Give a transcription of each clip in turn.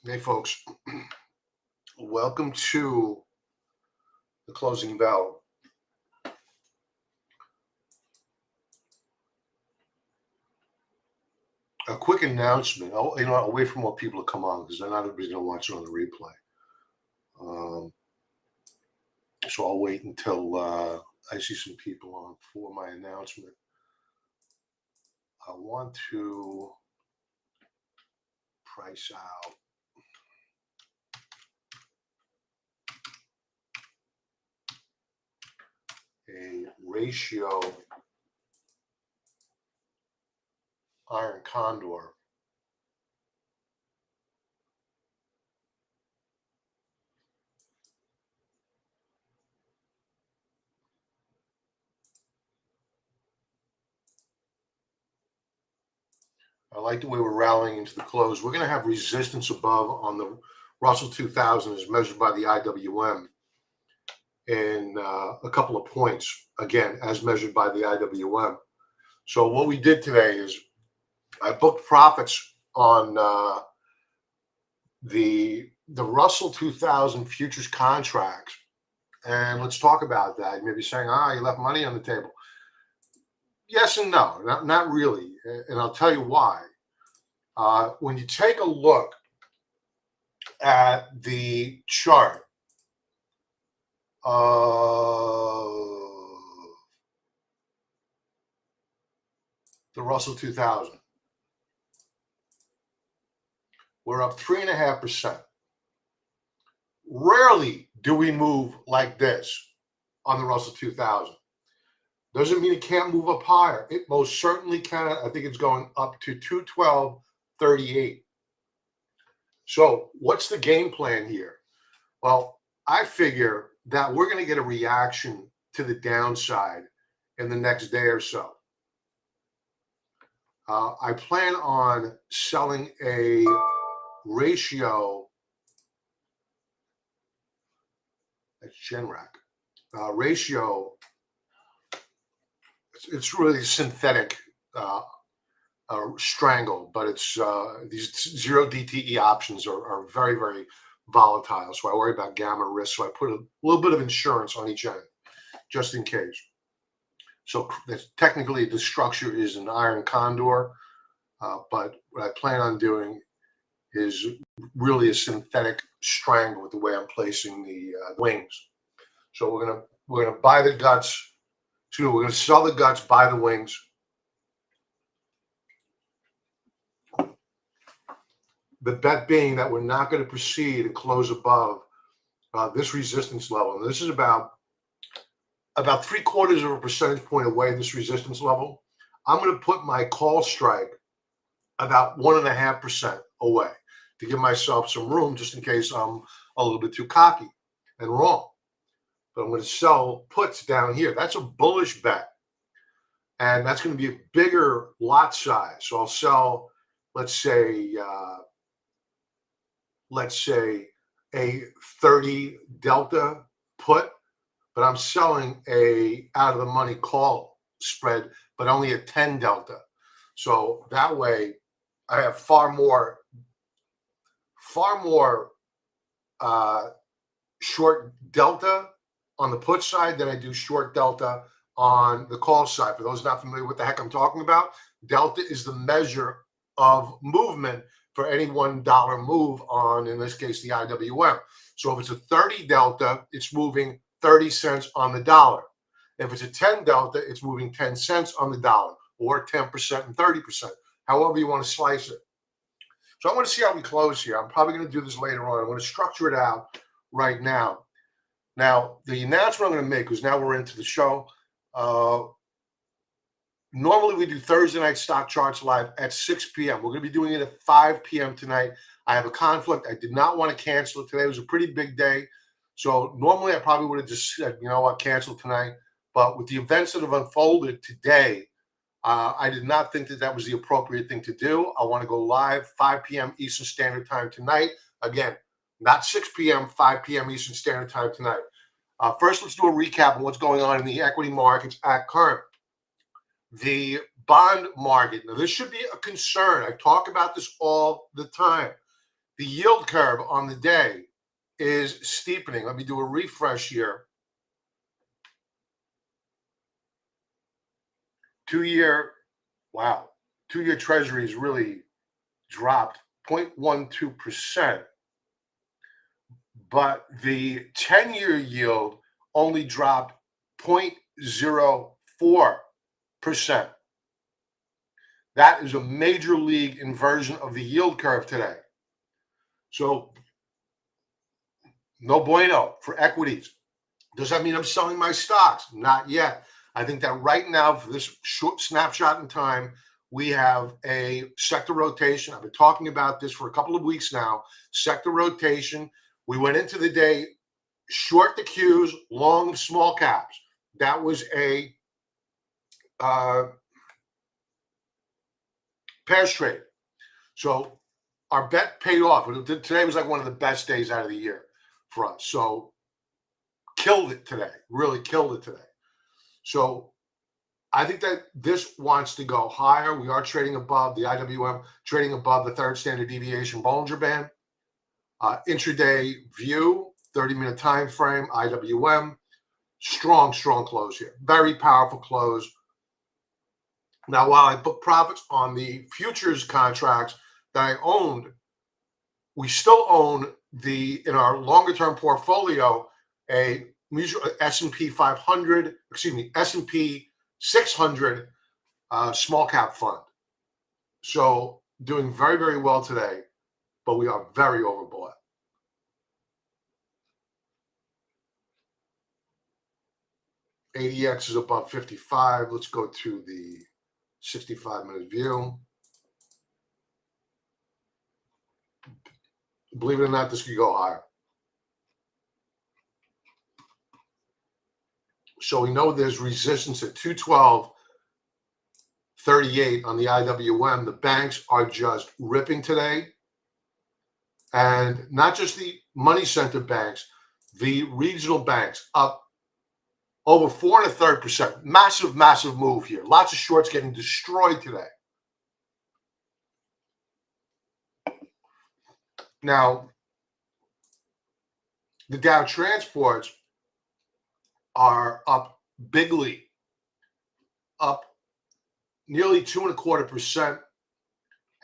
Hey, folks, welcome to the closing bell. A quick announcement. Away from what people come on because not everybody's going to watch it on the replay. Um, so I'll wait until I see some people on for my announcement. I want to price out a ratio iron condor. I like the way we're rallying into the close. We're going to have resistance above on the Russell 2000 as measured by the IWM in a couple of points, again, as measured by the IWM. So what we did today is I booked profits on the Russell 2000 futures contracts. And let's talk about that. You may be saying, you left money on the table. Yes and no, not really. And I'll tell you why. When you take a look at the chart of the Russell 2000, we're up 3.5%. Rarely do we move like this on the Russell 2000. Doesn't mean it can't move up higher. It most certainly can. I think it's going up to 212.38. So what's the game plan here? Well, I figure that we're going to get a reaction to the downside in the next day or so. I plan on selling a ratio, that's Generac, ratio. It's really synthetic strangle, but it's these zero DTE options are very, very volatile. So I worry about gamma risk. So I put a little bit of insurance on each end just in case. So technically the structure is an iron condor, but what I plan on doing is really a synthetic strangle with the way I'm placing the wings. So we're gonna buy the guts. So we're gonna sell the guts, buy the wings. The bet being that we're not going to proceed and close above this resistance level. And this is about 3/4 of a percentage point away, this resistance level. I'm going to put my call strike about 1.5% away to give myself some room just in case I'm a little bit too cocky and wrong. But I'm going to sell puts down here. That's a bullish bet. And that's going to be a bigger lot size. So I'll sell, let's say a 30 delta put, but I'm selling a out of the money call spread, but only a 10 delta. So that way I have far more short delta on the put side than I do short delta on the call side. For those not familiar with the heck I'm talking about, delta is the measure of movement for any $1 move on, in this case, the IWM. So if it's a 30 delta, it's moving 30 cents on the dollar. If it's a 10 delta, it's moving 10 cents on the dollar, or 10% and 30%, however you want to slice it. So I want to see how we close here. I'm probably going to do this later on. I'm going to structure it out right now. Now, the announcement I'm going to make, because now we're into the show, normally we do Thursday night stock charts live at 6 p.m. We're going to be doing it at 5 p.m. tonight. I have a conflict. I did not want to cancel it today. It was a pretty big day. So normally I probably would have just said, you know what, cancel tonight. But with the events that have unfolded today, I did not think that was the appropriate thing to do. I want to go live 5 p.m. Eastern Standard Time tonight. Again, not 6 p.m., 5 p.m. Eastern Standard Time tonight. First, let's do a recap of what's going on in the equity markets at current. The bond market. Now, this should be a concern. I talk about this all the time. The yield curve on the day is steepening. Let me do a refresh here. 2-year, wow, 2-year treasuries really dropped 0.12%, but the 10-year yield only dropped 0.04%. That is a major league inversion of the yield curve today. So, no bueno for equities. Does that mean I'm selling my stocks? Not yet. I think that right now, for this short snapshot in time, we have a sector rotation. I've been talking about this for a couple of weeks now. Sector rotation. We went into the day short the Qs, long of small caps. That was a pairs trade. So our bet paid off. Today was like one of the best days out of the year for us. So killed it today. Really killed it today. So I think that this wants to go higher. We are trading above the IWM, trading above the third standard deviation Bollinger Band. Intraday view, 30-minute time frame, IWM. Strong close here. Very powerful close. Now, while I booked profits on the futures contracts that I owned, we still own in our longer term portfolio, a mutual S&P 500, S&P 600 small cap fund. So doing very, very well today, but we are very overbought. ADX is above 55. Let's go to the 65-minute view. Believe it or not, this could go higher. So we know there's resistance at 212.38 on the IWM. The banks are just ripping today. And not just the money center banks, the regional banks up over 4 1/3%. Massive move here. Lots of shorts getting destroyed today. Now, the Dow transports are up bigly, up nearly 2.25%.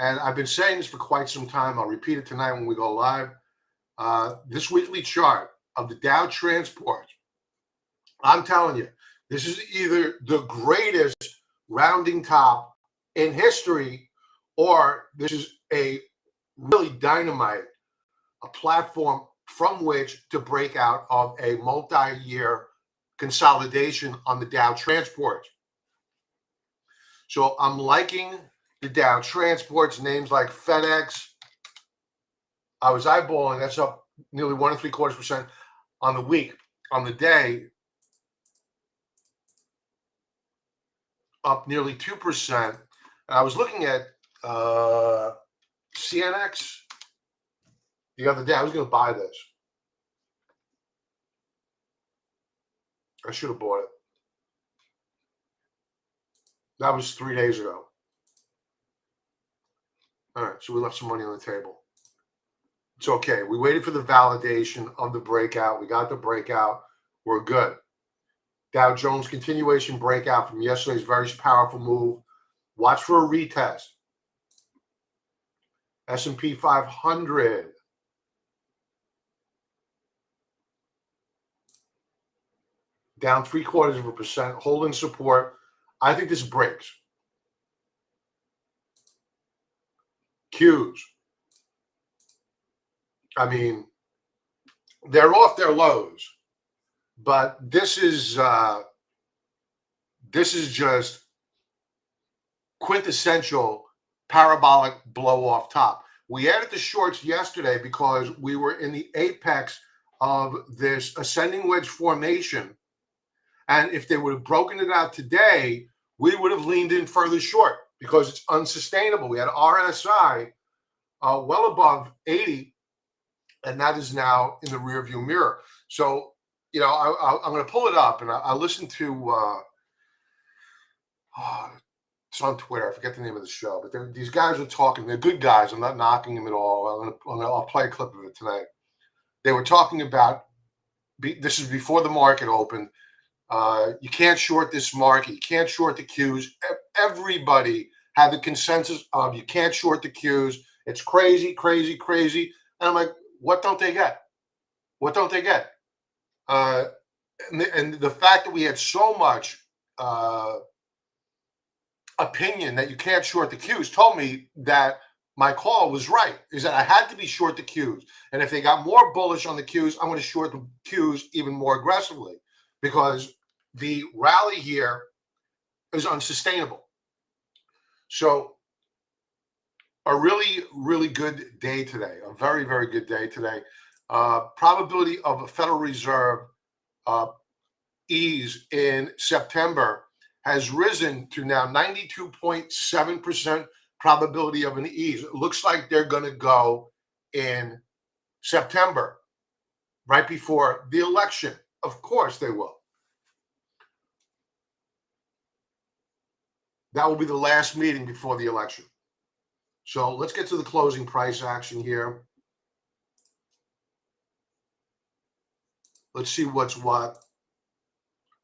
And I've been saying this for quite some time. I'll repeat it tonight when we go live. This weekly chart of the Dow transports, I'm telling you, this is either the greatest rounding top in history, or this is a really dynamite, a platform from which to break out of a multi-year consolidation on the Dow transports. So I'm liking the Dow transports, names like FedEx. I was eyeballing, that's up nearly 1 3/4% on the week. On the day, up nearly 2%. I was looking at CNX the other day. I was going to buy this. I should have bought it. That was 3 days ago. All right, so we left some money on the table. It's okay. We waited for the validation of the breakout. We got the breakout. We're good. Dow Jones continuation breakout from yesterday's very powerful move. Watch for a retest. S&P 500. Down 0.75%, holding support. I think this breaks. Qs. I mean, they're off their lows, but this is just quintessential parabolic blow off top. We added the shorts yesterday because we were in the apex of this ascending wedge formation. And if they would have broken it out today, we would have leaned in further short because it's unsustainable. We had RSI well above 80, and that is now in the rearview mirror. So, you know, I'm going to pull it up, and I listened to it's on Twitter. I forget the name of the show, but these guys are talking. They're good guys. I'm not knocking them at all. I'll play a clip of it tonight. They were talking about, this is before the market opened. You can't short this market. You can't short the Qs. Everybody had the consensus of you can't short the Qs. It's crazy, crazy, crazy. And I'm like, what don't they get? What don't they get? And the fact that we had so much opinion that you can't short the Qs told me that my call was right, is that I had to be short the Qs. And if they got more bullish on the Qs, I'm going to short the Qs even more aggressively, because the rally here is unsustainable. So a really, really good day today, a very, very good day today. Probability of a Federal Reserve ease in September has risen to now 92.7% probability of an ease. It looks like they're going to go in September, right before the election. Of course they will. That will be the last meeting before the election. So let's get to the closing price action here. Let's see what's what.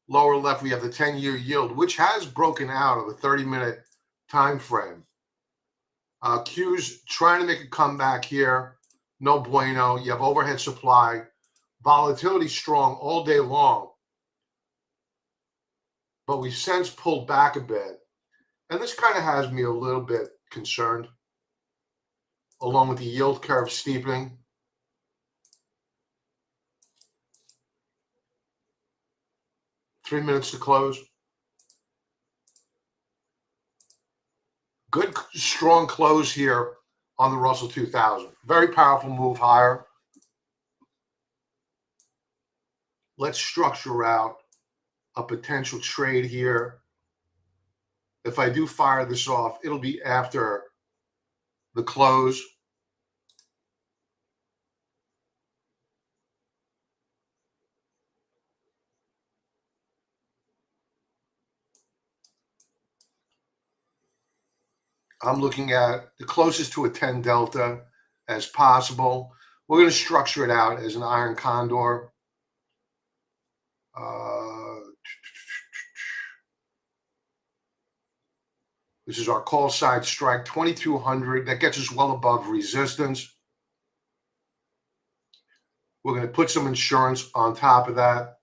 Lower left, we have the 10-year yield, which has broken out of a 30-minute time frame. Q's trying to make a comeback here. No bueno. You have overhead supply. Volatility strong all day long. But we since pulled back a bit. And this kind of has me a little bit concerned, along with the yield curve steepening. Three minutes to close. Good, strong close here on the Russell 2000. Very powerful move higher. Let's structure out a potential trade here. If I do fire this off, it'll be after the close. I'm looking at the closest to a 10 delta as possible. We're going to structure it out as an iron condor. This is our call side strike, 2200. That gets us well above resistance. We're going to put some insurance on top of that.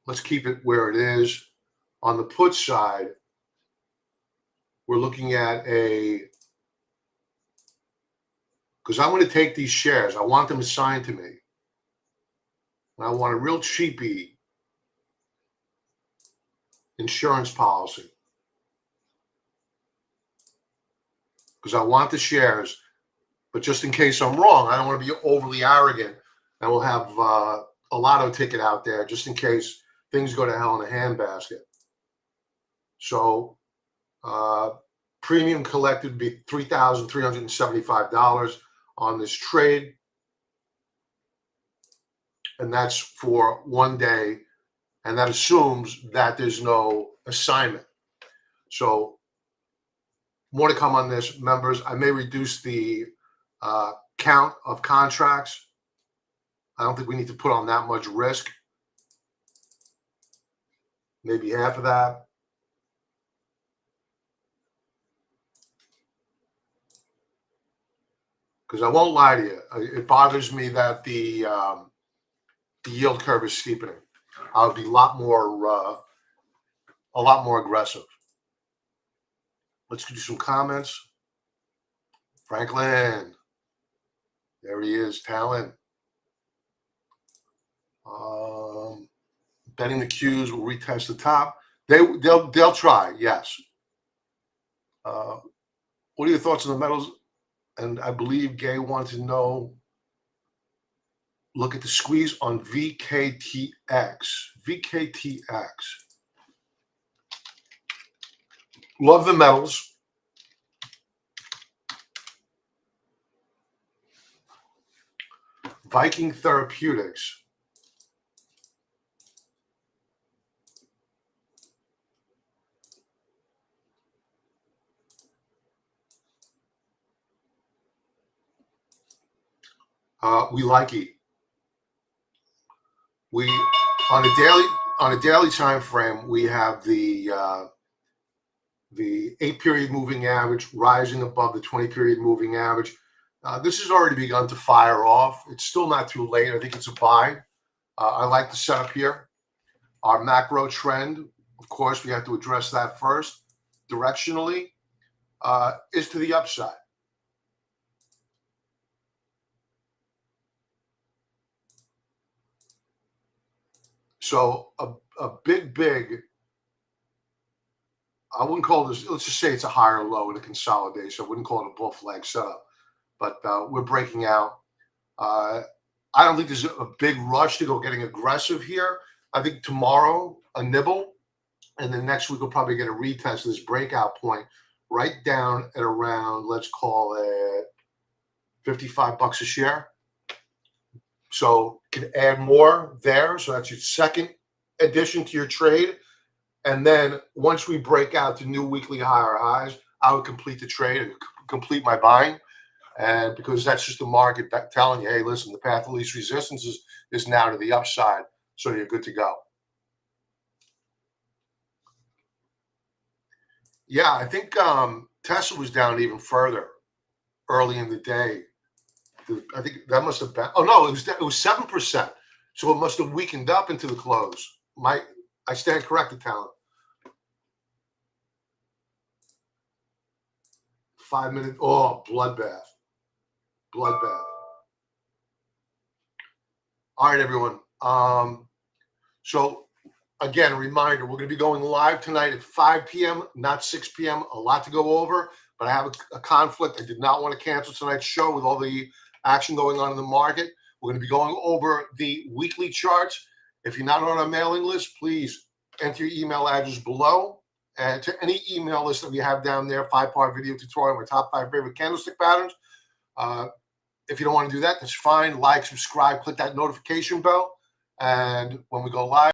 Let's keep it where it is. On the put side, we're looking at because I want to take these shares. I want them assigned to me. And I want a real cheapy insurance policy, because I want the shares, but just in case I'm wrong, I don't want to be overly arrogant, and we'll have a lotto ticket out there just in case things go to hell in a handbasket. So premium collected would be $3,375 on this trade, and that's for 1 day. And that assumes that there's no assignment. So more to come on this, members. I may reduce the count of contracts. I don't think we need to put on that much risk. Maybe half of that. Because I won't lie to you, it bothers me that the yield curve is steepening. I would be a lot more aggressive. Let's do some comments. Franklin, there he is. Talent. Betting the Qs will retest the top. They'll try. Yes. What are your thoughts on the metals? And I believe Gay wants to know. Look at the squeeze on VKTX. VKTX. Love the metals. Viking Therapeutics. We like E. We on a daily time frame, we have the 8-period moving average rising above the 20-period moving average. This has already begun to fire off. It's still not too late. I think it's a buy. I like the setup here. Our macro trend, of course, we have to address that first. Directionally, is to the upside. So a big, I wouldn't call this, let's just say it's a higher low in a consolidation. I wouldn't call it a bull flag setup, but we're breaking out. I don't think there's a big rush to go getting aggressive here. I think tomorrow, a nibble, and then next week we'll probably get a retest of this breakout point right down at around, let's call it $55 a share. So can add more there. So that's your second addition to your trade. And then once we break out to new weekly higher highs, I would complete the trade and complete my buying. And because that's just the market telling you, hey, listen, the path of least resistance is now to the upside. So you're good to go. Yeah, I think Tesla was down even further early in the day. I think that must have been. Oh no, it was 7%. So it must have weakened up into the close. I stand corrected, talent. 5 minutes. Oh, bloodbath. Bloodbath. All right, everyone. So again, a reminder, we're going to be going live tonight at 5 p.m., not 6 p.m. A lot to go over, but I have a conflict. I did not want to cancel tonight's show with all the action going on in the market. We're going to be going over the weekly charts. If you're not on our mailing list, please enter your email address below. And to any email list that we have down there, 5-part video tutorial on my top 5 favorite candlestick patterns. If you don't want to do that, that's fine. Like, subscribe, click that notification bell. And when we go live,